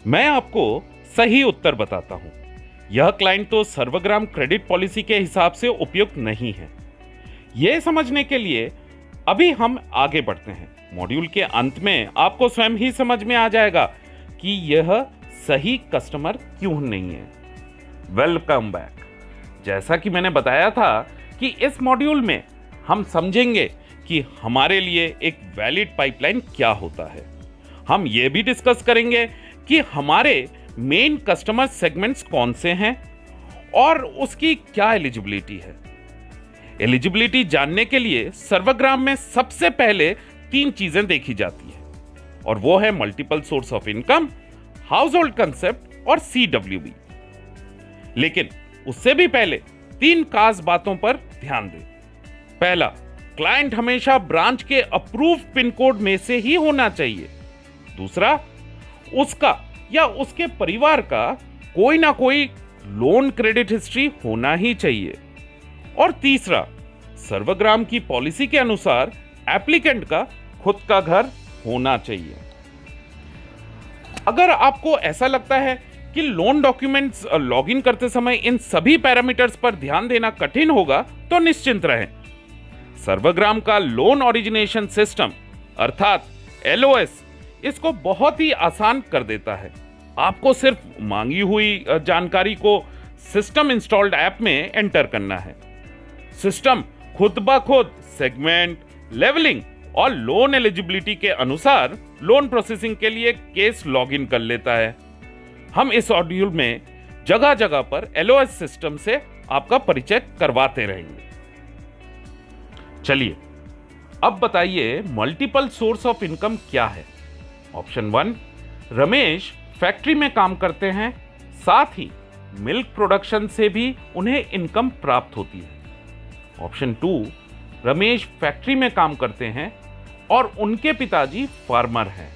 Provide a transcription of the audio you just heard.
मैं आपको सही उत्तर बताता हूं। यह क्लाइंट तो सर्वग्राम क्रेडिट पॉलिसी के हिसाब से उपयुक्त नहीं है। यह समझने के लिए अभी हम आगे बढ़ते हैं। मॉड्यूल के अंत में आपको स्वयं ही समझ में आ जाएगा कि यह सही कस्टमर क्यों नहीं है। Welcome back. जैसा कि मैंने बताया था कि इस मॉड्यूल में हम समझेंगे कि हमारे लिए एक वैलिड पाइपलाइन क्या होता है। हम यह भी डिस्कस करेंगे कि हमारे मेन कस्टमर सेगमेंट्स कौन से हैं और उसकी क्या एलिजिबिलिटी है। एलिजिबिलिटी जानने के लिए सर्वग्राम में सबसे पहले 3 चीजें देखी जाती है और वो है multiple source of income, house hold concept और CWB। लेकिन उससे भी पहले 3 खास बातों पर ध्यान दें। पहला, क्लाइंट हमेशा ब्रांच के अप्रूव पिन कोड में से ही होना चाहिए। दूसरा, उसका या उसके परिवार का कोई ना कोई लोन क्रेडिट हिस्ट्री होना ही चाहिए। और तीसरा, सर्वग्राम की पॉलिसी के अनुसार एप्लीकेंट का खुद का घर होना चाहिए। अगर आपको ऐसा लगता है कि लोन डॉक्यूमेंट्स लॉगिन करते समय इन सभी पैरामीटर्स पर ध्यान देना कठिन होगा तो निश्चिंत रहें। सर्वग्राम का लोन ओरिजिनेशन सिस्टम अर्थात LOS इसको बहुत ही आसान कर देता है। आपको सिर्फ मांगी हुई जानकारी को सिस्टम इंस्टॉल्ड ऐप में एंटर करना है। सिस्टम खुद ब खुद सेगमेंट, लेवलिंग और लोन एलिजिबिलिटी के अनुसार लोन प्रोसेसिंग के लिए केस लॉगिन कर लेता है। हम इस मॉड्यूल में जगह जगह पर LOS सिस्टम से आपका परिचय करवाते रहेंगे। चलिए अब बताइए मल्टीपल सोर्स ऑफ इनकम क्या है। ऑप्शन 1, रमेश फैक्ट्री में काम करते हैं, साथ ही मिल्क प्रोडक्शन से भी उन्हें इनकम प्राप्त होती है। ऑप्शन 2, रमेश फैक्ट्री में काम करते हैं और उनके पिताजी फार्मर हैं।